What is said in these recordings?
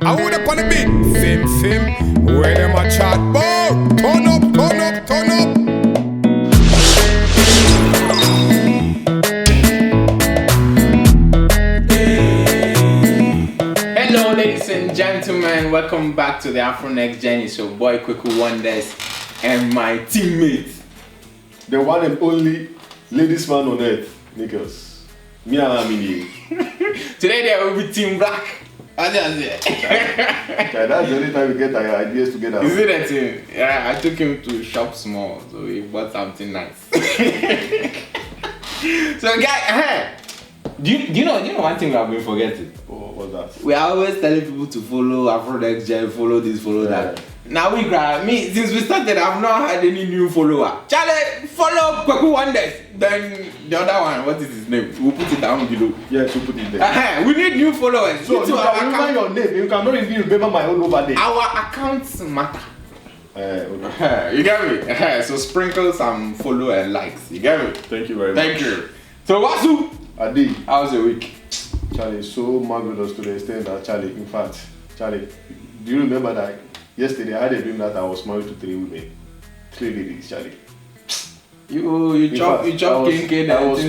I would up on the beat. Sim, where them a chat about? Turn up, turn up, turn up. Hello, ladies and gentlemen. Welcome back to the Afro Nextgen. It's your boy KWEKU WONDERZ and my teammate, the one and only ladies man on earth, NICKLES. Me and Amini. Today there will be Team Black. That's the only time we get our ideas together. Is it a thing? Yeah, I took him to shop small, so he bought something nice. So, guys, do you know one thing we have been forgetting? Oh, what's that? We are always telling people to follow Afro Nextgen, follow this, follow that. Now we grab me since we started. I've not had any new follower. Charlie, follow KWEKU WONDERZ. Then the other one, what is his name? We'll put it down below. Yes, we'll put it there. We need new followers. So you can remember your name. You cannot even remember my own over there. Our accounts matter. Okay. You get me? So sprinkle some follow and likes. You get me? Thank you very much. Thank you. So what's up? Adi. How's the week? Charlie, so marvelous to the extent that Charlie, in fact, Charlie, do you remember that yesterday I had a dream that I was married to 3 women? 3 ladies, Charlie. You chop kinky. I was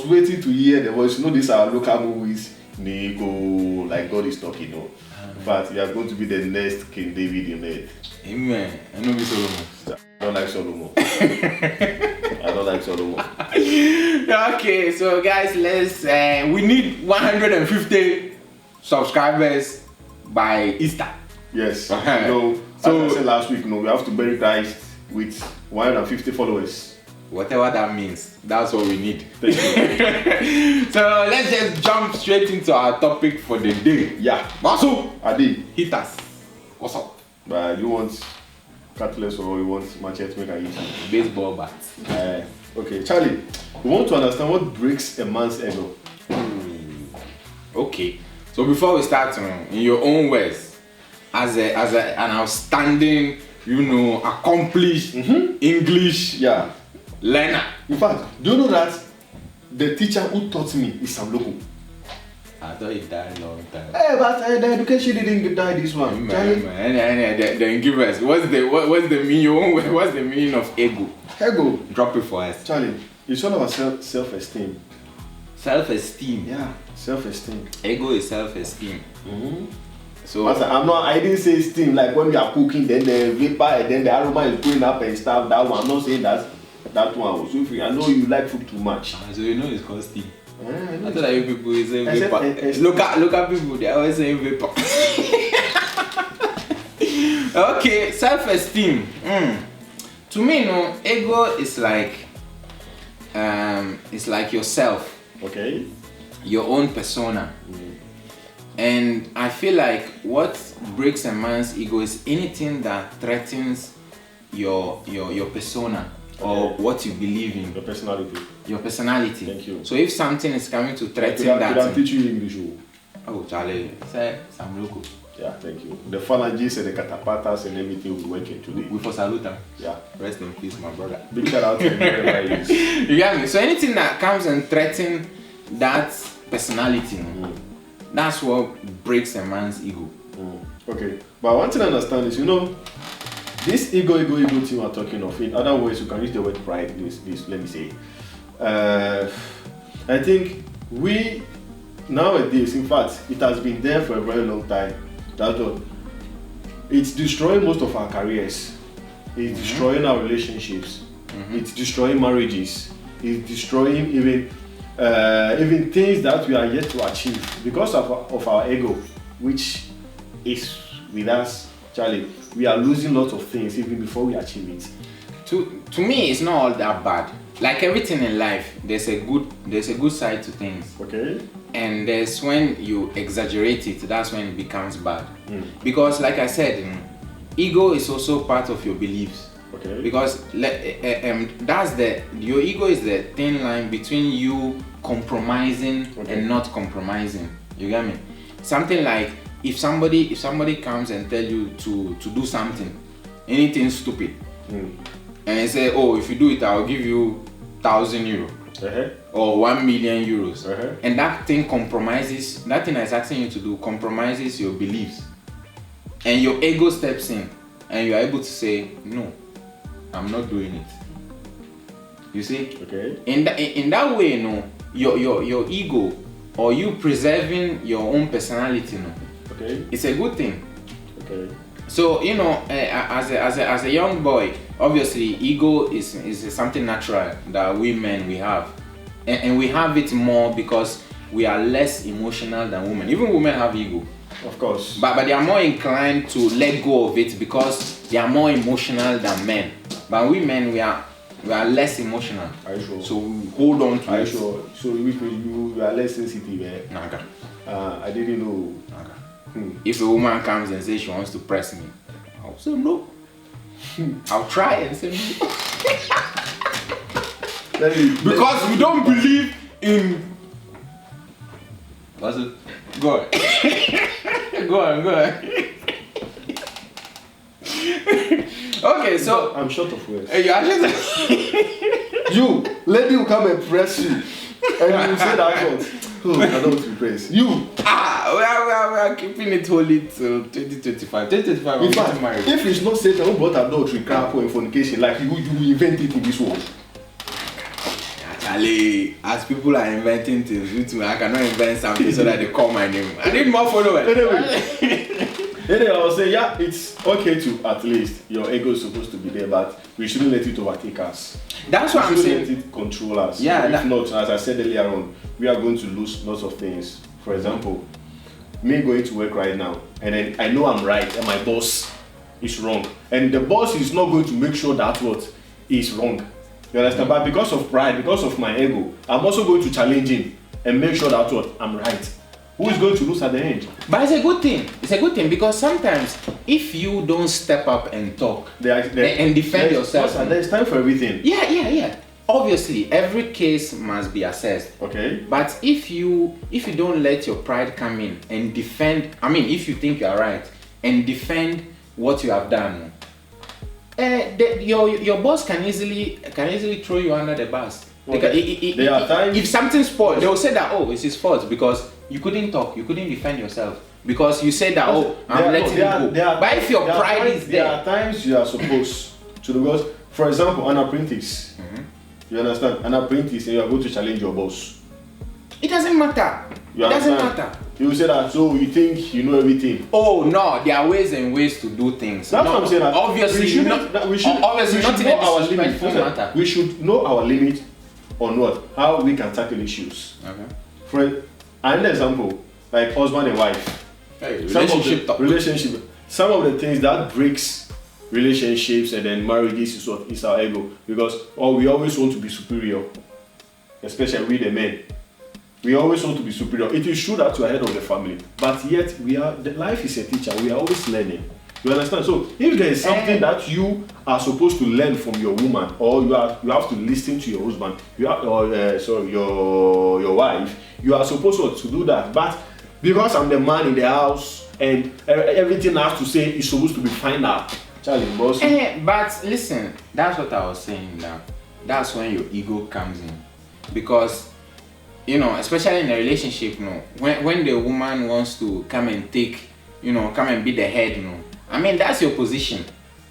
waiting to hear the voice. You know, these are local movies. Nego, like God is talking. No, in fact, you are going to be the next King David in earth. Amen. I know Solomon. I don't like Solomon. I don't like Solomon. Okay, so guys, let's. We need 150 subscribers by Easter. Yes. So, as I said last week, we have to bury Christ with 150 followers. Whatever that means, that's what we need. Thank you. So let's just jump straight into our topic for the day. Yeah. What's up? Adi. Hit us. What's up? You want cutlass or you want machete make a hit? Baseball bat. Okay, Charlie. We want to understand what breaks a man's ego. Okay. So before we start, in your own words, as an outstanding, accomplished English learner. In fact, do you know that the teacher who taught me is Sam Loco? I thought he died a long time. But the education didn't die this one. Then give us what's the meaning? What's the meaning of ego? Ego. Drop it for us. Charlie, it's all about self-esteem. Self-esteem. Yeah, self-esteem. Ego is self-esteem. So I didn't say steam like when we are cooking, then the vapor and then the aroma is going up and stuff. That one, I'm not saying that one was so I know you like food too much. So it's called steam. I thought that you people is saying vapor. Look at people, they are always saying vapor. Okay, self-esteem. To me, ego is like it's like yourself. Okay. Your own persona. And I feel like what breaks a man's ego is anything that threatens your persona or what you believe in. Your personality. Your personality. Thank you. So if something is coming to threaten that. Could I teach you English? Oh, Charlie, say some local. Yeah, thank you. The phalanges and the catapatas and everything will be working today. We for salute them. Yeah. Rest in peace, my brother. Big shout out to wherever he is. You get me? So anything that comes and threatens that personality, that's what breaks a man's ego. Okay, but one thing I understand is, this ego thing we're talking of. In other words, you can use the word pride. This let me say. I think we nowadays, in fact, it has been there for a very long time. It's destroying most of our careers. It's destroying our relationships. It's destroying marriages. It's destroying even things that we are yet to achieve because of our ego, which is with us, Charlie. We are losing lots of things even before we achieve it. To me, it's not all that bad. Like everything in life, there's a good side to things. Okay. And there's when you exaggerate it, that's when it becomes bad. Because like I said, ego is also part of your beliefs. Okay. Because your ego is the thin line between you compromising and not compromising. You get me? Something like if somebody comes and tell you to do something, anything stupid, and say, oh, if you do it, I'll give you €1,000. or 1 million euros, Uh-huh. and that thing is asking you to do compromises your beliefs, and your ego steps in, and you are able to say, no, I'm not doing it. You see? Okay. In that way, you know, your ego, or you preserving your own personality, you know, Okay. it's a good thing. Okay. So, you know, as a young boy, obviously ego is something natural that we men we have, and we have it more because we are less emotional than women. Even women have ego, Of course. but they are more inclined to let go of it because they are more emotional than men. But we men, we are less emotional. Are you sure? So we hold on to Are you it. sure? So you are less sensitive, eh? Naga. I didn't know. Naga. Hmm. If a woman comes and says she wants to press me, I'll say no. I'll try and say no. Because we don't believe in. What's it? Go on. Go on. Okay, so I'm short of words. you are just You, lady will come and press you, and you say that word. Oh, I don't want to be praised. You. we are keeping it holy till 2025. 2025, In I'm fact, getting married. if it's not Satan who brought adultery, crap, or fornication, like you invent it in this world. Actually, as people are inventing things, you too, I cannot invent something so that they call my name. I need more followers. Anyway, I will say, yeah, it's okay to at least your ego is supposed to be there, but we shouldn't let it overtake us. That's what I'm We shouldn't saying. let it control us. Yeah, If not, as I said earlier on, we are going to lose lots of things. For example, me going to work right now, and then I know I'm right, and my boss is wrong, and the boss is not going to make sure that what is wrong. You understand? But because of pride, because of my ego, I'm also going to challenge him and make sure that what I'm right. Who is going to lose at the end? But it's a good thing. It's a good thing because sometimes if you don't step up and talk and defend yourself, There's time for everything. yeah. Obviously, every case must be assessed. Okay. But if you don't let your pride come in and defend, I mean, if you think you are right and defend what you have done, your boss can easily throw you under the bus. Okay. There are times if something spoiled, they will say that, oh, it's his fault because you couldn't talk, you couldn't defend yourself because you said that, oh, I'm letting you go. But if your pride is there, there are times you are supposed to, because, for example, an apprentice. You understand? An apprentice, and you are going to challenge your boss. it doesn't matter. You It doesn't understand? matter. You will say that, so you think you know everything. Oh no, there are ways and ways to do things. That's what I'm saying. That Obviously, we should not know our limit. matter. We should know our limit on what, how we can tackle issues. Okay. For an example, like husband and wife. Hey, Relationship. Some of the things that breaks relationships and then marriages is what is our ego, because we always want to be superior, especially we the men. We always want to be superior. It is true that you are head of the family, but yet life is a teacher. We are always learning. You understand? So if there is something that you are supposed to learn from your woman, or you have to listen to your husband, your wife, you are supposed to do that. But because I'm the man in the house and everything I have to say is supposed to be final, Charlie, boss. But listen, that's what I was saying now. That's when your ego comes in, because especially in a relationship, when the woman wants to come and take, come and be the head, I mean, that's your position.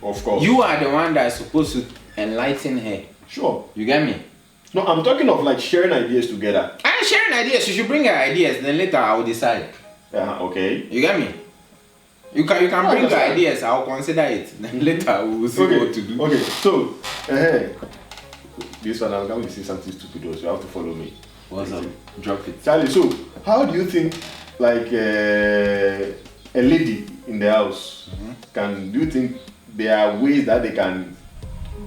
Of course. You are the one that is supposed to enlighten her. Sure. You get me? No, I'm talking of like sharing ideas together. I'm sharing ideas. You should bring her ideas. Then later I will decide. Okay. You get me? You can bring her ideas. I will consider it. Then later we will see what to do. Okay. So, this one I'm going to say something stupid, so you have to follow me. What's up? Drop it. Charlie, so how do you think like a lady in the house do you think there are ways that they can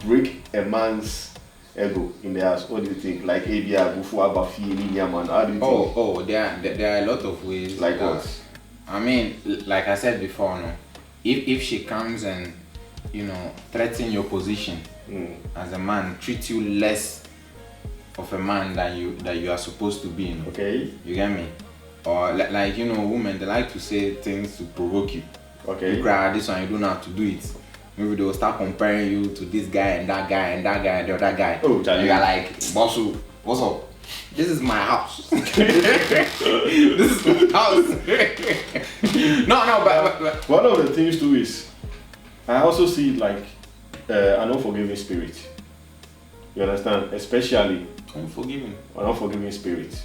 break a man's ego in the house? What do you think? Like how do you think? Oh, there are a lot of ways. Like what? I mean, like I said before, if she comes and threaten your position as a man, treat you less of a man that you are supposed to be. Okay. You get me? Or like women, they like to say things to provoke you. Okay. You cry this one, you don't know how to do it. Maybe they will start comparing you to this guy and that guy and that guy and the other guy. Oh, Charlie. You are like, boss, what's up? this is my house. This is my house. but one of the things too is, I also see it like an unforgiving spirit. You understand? Especially unforgiving. An unforgiving spirit.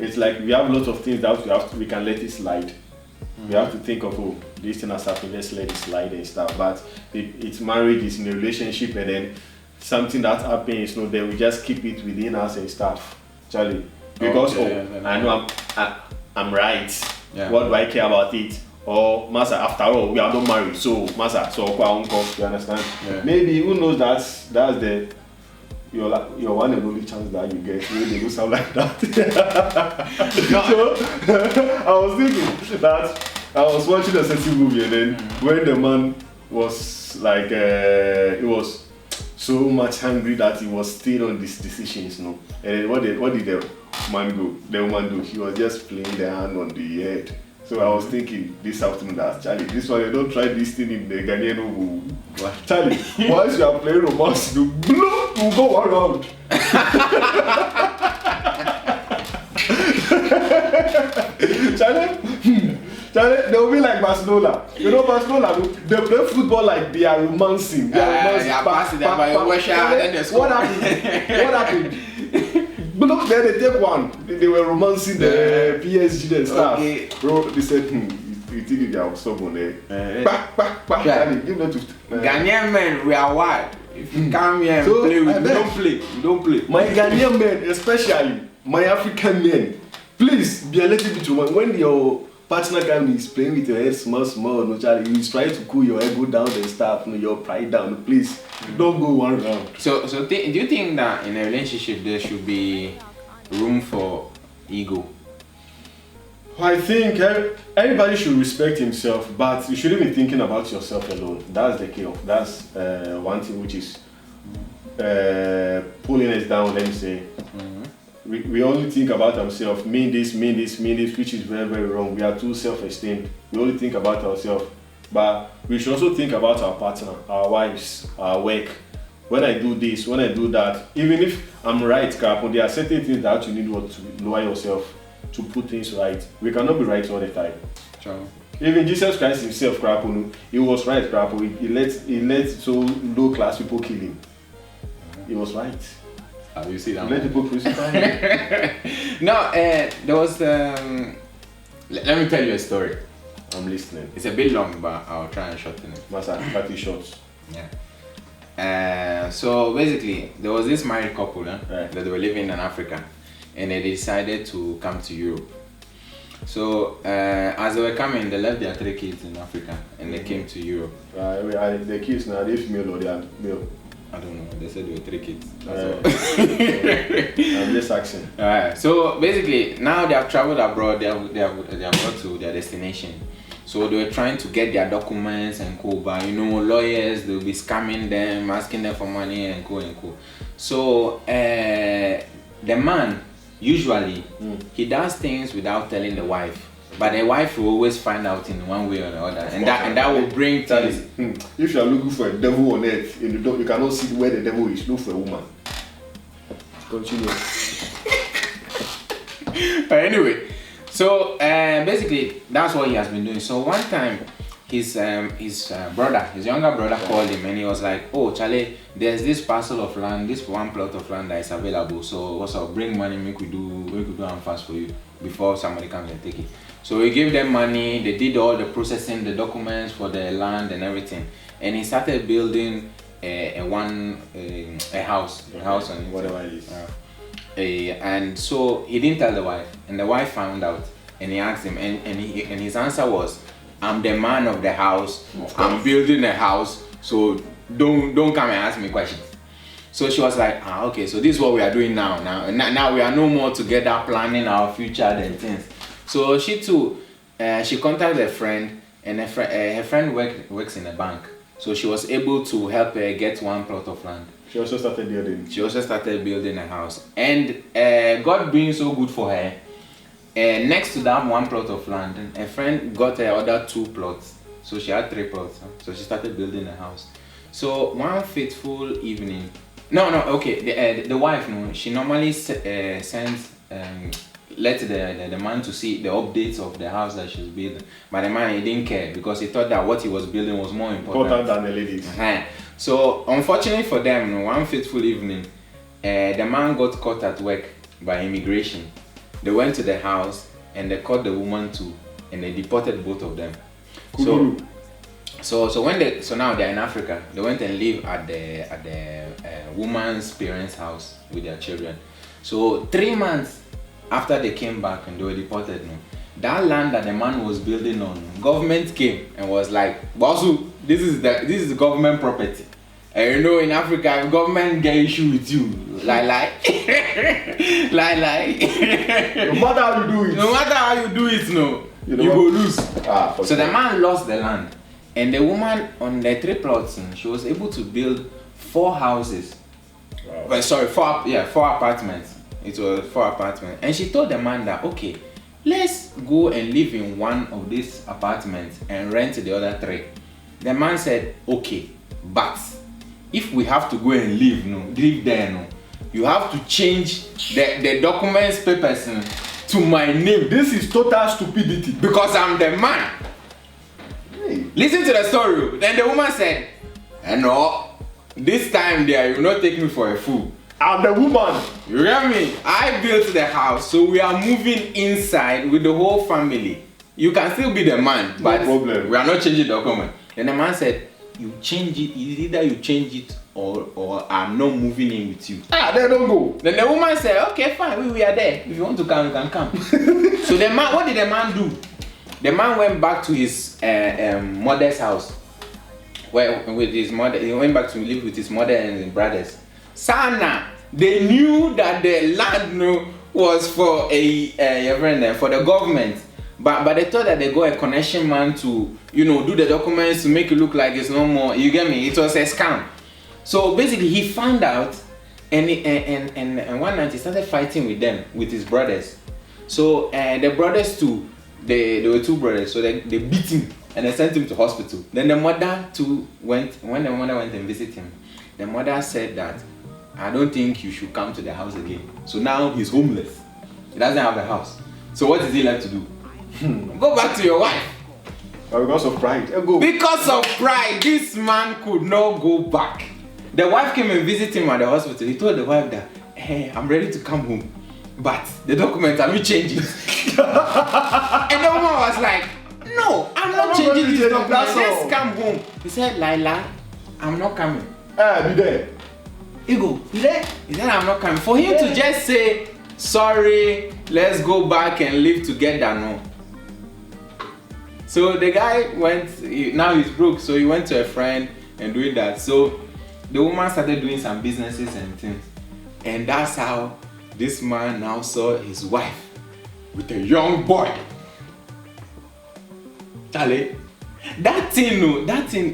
It's like we have lots of things that we can let it slide. We have to think of, oh, this thing has happened, let's let it slide and stuff. But it's marriage, it's in a relationship, and then something that happens, you know, then we just keep it within us and stuff. Charlie, because I know I'm right. Yeah. What do I care about it? Or Master, after all, we are not married, so Master, so you understand? Yeah. Maybe who knows that's your one and only chance that you get when they do sound like that. So I was thinking that I was watching a certain movie, and then when the man was like he was so much hungry that he was still on these decisions, you know. And then what did the man do? The woman do? She was just playing the hand on the head. So I was thinking this afternoon that Charlie, this one you don't try this thing in the Ghanaian home. Charlie, once you are playing romance, you will go around. Charlie, they'll be like Barcelona. You know Barcelona, they play football like they are romancing. They are passing them by what happened? But look, then they take one. They were romancing the PSG and stuff. Okay. Bro, they said, you think they are stubborn there. Give them to Ghanaian men, we are wild. If you come here and play, we don't play. My Ghanaian men, especially my African men, please be a little bit romantic. When your partner is playing with your head small, no, Charlie, you try to cool your ego down and stuff, you know, your pride down. Please, don't go one round. So do you think that in a relationship there should be room for ego? I think everybody should respect himself, but you shouldn't be thinking about yourself alone. That's the key. That's one thing which is pulling us down, let me say. We only think about ourselves, me this, which is very, very wrong. We are too self-esteemed. We only think about ourselves. But we should also think about our partner, our wives, our work. When I do this, when I do that, even if I'm right, there are certain things that you need to lower yourself to put things right. We cannot be right all the time. Sure. Even Jesus Christ himself, he was right, he let so low class people kill him. He was right. You see that? Let people crucify him. No, there was. Let me tell you a story. I'm listening. It's a bit long, but I'll try and shorten it. Master, 30 shots. Yeah. So basically, there was this married couple that they were living in Africa, and they decided to come to Europe. So as they were coming, they left their 3 kids in Africa, and they came to Europe. The kids now, are they female or they are male? I don't know. They said there were 3 kids. I'm just asking. So basically, now they have traveled abroad. They have got to their destination. So they were trying to get their documents and co. But you know, lawyers, they'll be scamming them, asking them for money and co. So the man usually he does things without telling the wife. But the wife will always find out in one way or the other, and that will bring things. If you are looking for a devil on earth, you cannot see where the devil is. Look for a woman. Continue. But anyway, so basically that's what he has been doing. So one time, his younger brother called him, and he was like, "Oh, Charlie, there's this parcel of land, this one plot of land that is available. So what's up? Bring money, we could do and fast for you before somebody comes and take it." So he gave them money. They did all the processing, the documents for the land and everything, and he started building a house on it. Whatever it is. And so he didn't tell the wife, and the wife found out, and he asked him, and his answer was, "I'm the man of the house. I'm building a house, so don't come and ask me questions." So she was like, okay, so this is what we are doing now. Now we are no more together planning our future and things. So she too, she contacted a friend, and her friend works in a bank. So she was able to help her get one plot of land. She also started building a house. And God being so good for her, next to that one plot of land, a friend got her other 2 plots. So she had 3 plots. So she started building a house. So one fateful evening, No, okay. The wife, no, she normally sends let the man to see the updates of the house that she's building. But the man, he didn't care because he thought that what he was building was more important than the ladies. So unfortunately for them, no, one fateful evening, the man got caught at work by immigration. They went to the house and they caught the woman too, and they deported both of them. So now they're in Africa. They went and lived at the woman's parents' house with their children. So 3 months after they came back and they were deported, no, that land that the man was building on, government came and was like, Bosu, this is the government property. And you know, in Africa, if government get issue with you, like. No matter how you do it. No matter how you do it, no, you go lose. So the man lost the land. And the woman on the 3 plots, she was able to build 4 houses. Wow. Well, sorry, 4 apartments. It was 4 apartments. And she told the man that, okay, let's go and live in one of these apartments and rent the other 3. The man said, okay, but if we have to go and live there, no, you have to change the documents, papers to my name. This is total stupidity. Because I'm the man. Listen to the story. Then the woman said, no, this time there, you will not take me for a fool. I'm the woman. You hear me? I built the house, so we are moving inside with the whole family. You can still be the man, but no problem. We are not changing the document. Then the man said, you change it, either you change it or I'm not moving in with you. They don't go. Then the woman said, okay, fine, we are there. If you want to come, you can come. So the man, what did the man do? The man went back to his mother's house, where with his mother. He went back to live with his mother and his brothers. Sana, they knew that the land was for for the government, but they thought that they got a connection man to do the documents to make it look like it's no more. You get me? It was a scam. So basically, he found out, and one night he started fighting with them, with his brothers. So the brothers too. There were 2 brothers, so they beat him and they sent him to hospital. Then the mother too when the mother went and visited him, the mother said that, I don't think you should come to the house again. So now he's homeless. He doesn't have a house. So what is he left to do? Go back to your wife. But because of pride. Go. Because of pride, this man could not go back. The wife came and visited him at the hospital. He told the wife that, hey, I'm ready to come home, but the documents, have you changed it? And the woman was like, no, I'm not changing this document. Let's come home. He said, Laila, I'm not coming. Be there. Ego, you there? He said, I'm not coming. For him to just say, sorry, let's go back and live together, no. So the guy went, now he's broke, so he went to a friend and doing that. So the woman started doing some businesses and things. And that's how this man now saw his wife with a young boy. Charlie, that thing,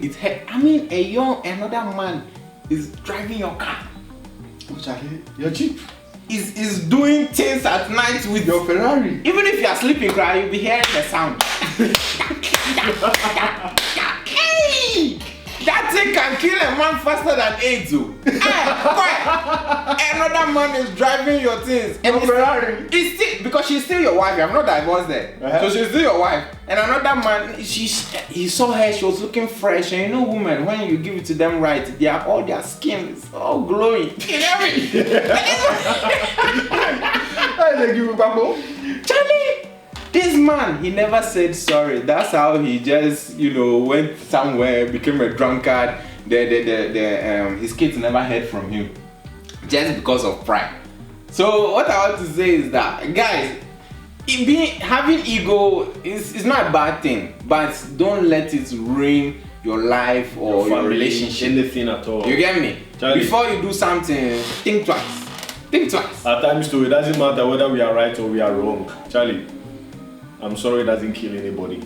it hurt. I mean, another man is driving your car. Oh, Charlie, your Jeep. Is doing things at night with your Ferrari. Even if you are sleeping, cry, you'll be hearing the sound. Hey! That thing can kill a man faster than AIDS. Another man is driving your things. Your Ferrari. It's still, because she's still your wife. You have not divorced there. So she's still your wife. And another man, he saw her, she was looking fresh. And you know, women, when you give it to them right, all their skin is all glowing. You know what I mean? Charlie, this man, he never said sorry. That's how he just, went somewhere, became a drunkard. His kids never heard from him, just because of pride. So what I want to say is that, guys, having ego is not a bad thing, but don't let it ruin your life or your relationship. Anything at all. You get me? Charlie, before you do something, think twice. Think twice. At times too, it doesn't matter whether we are right or we are wrong. Charlie, I'm sorry, it doesn't kill anybody.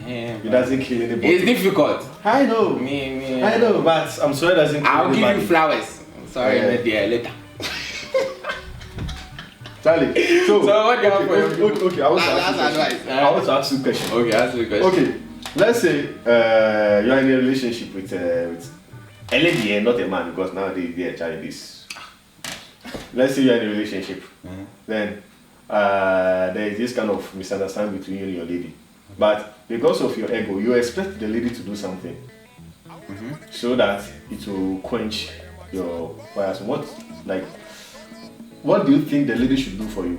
Yeah, it doesn't kill anybody. It's difficult. I know. Me. I know, but I'm sorry it doesn't kill anybody. I'll give you flowers. Sorry, later. Charlie, so what do you have for you? Okay, I want to ask you a question. Okay, ask me a question. Okay, let's say you're in a relationship with a lady and not a man, because nowadays they are child this. Let's say you're in a relationship, then there is this kind of misunderstanding between you and your lady. But because of your ego, you expect the lady to do something so that it will quench your fires. What do you think the lady should do for you?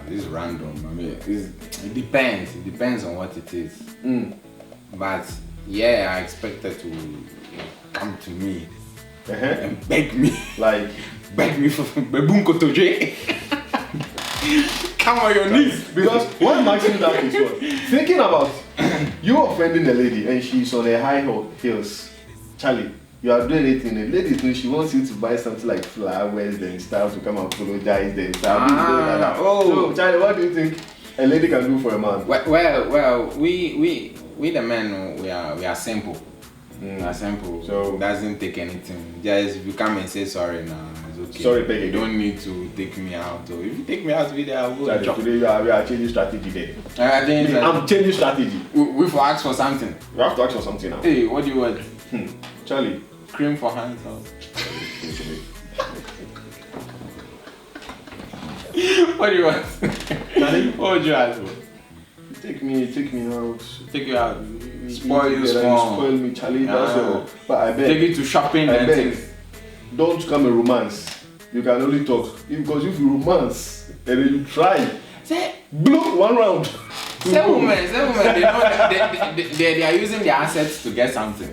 This is random. I mean, it depends. It depends on what it is. But yeah, I expect her to come to me and beg me. Like beg me for Bebunko Toje. Come on your knees. Because what I'm asking that is what? Thinking about you offending a lady and she's on a high heels. Charlie, you are doing anything. The lady thinks she wants you to buy something like flowers and stuff to come and apologize and stuff. So Charlie, what do you think a lady can do for a man? Well, we the men, we are simple. We are simple. So doesn't take anything. Just if you come and say sorry now, it's okay. Sorry, beg you again. don't need to take me out. Or if you take me out with there, I'll go. Today we are changing strategy there. I'm changing strategy. We for ask for something. We have to ask for something now. Hey, what do you want? Charlie. Cream for hands. What do you want? Charlie? What would you ask for? Take me out. Take you out. Spoil you small. Spoil me, Charlie. That's all. But I beg. Take you to shopping and things. Don't come and romance. You can only talk. Because if you romance and then you try, blow one round. Some women, they know they are using their assets to get something.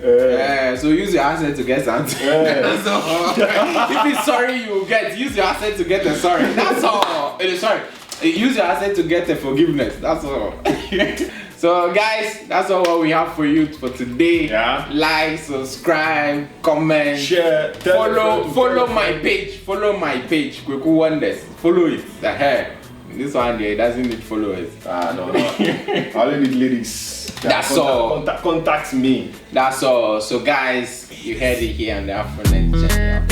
So use your asset to get something. That's all. If it's sorry you get, use your asset to get the sorry. That's all. Sorry. Use your asset to get the forgiveness. That's all. So guys, that's all what we have for you for today. Like, subscribe, comment, share, follow my page. Follow my page. KWEKU WONDERZ. Follow it. The hair. This one there, it doesn't need followers. No. I only need ladies. That's all. Contact me. That's all. So guys, you heard it here on the Afro Nextgen.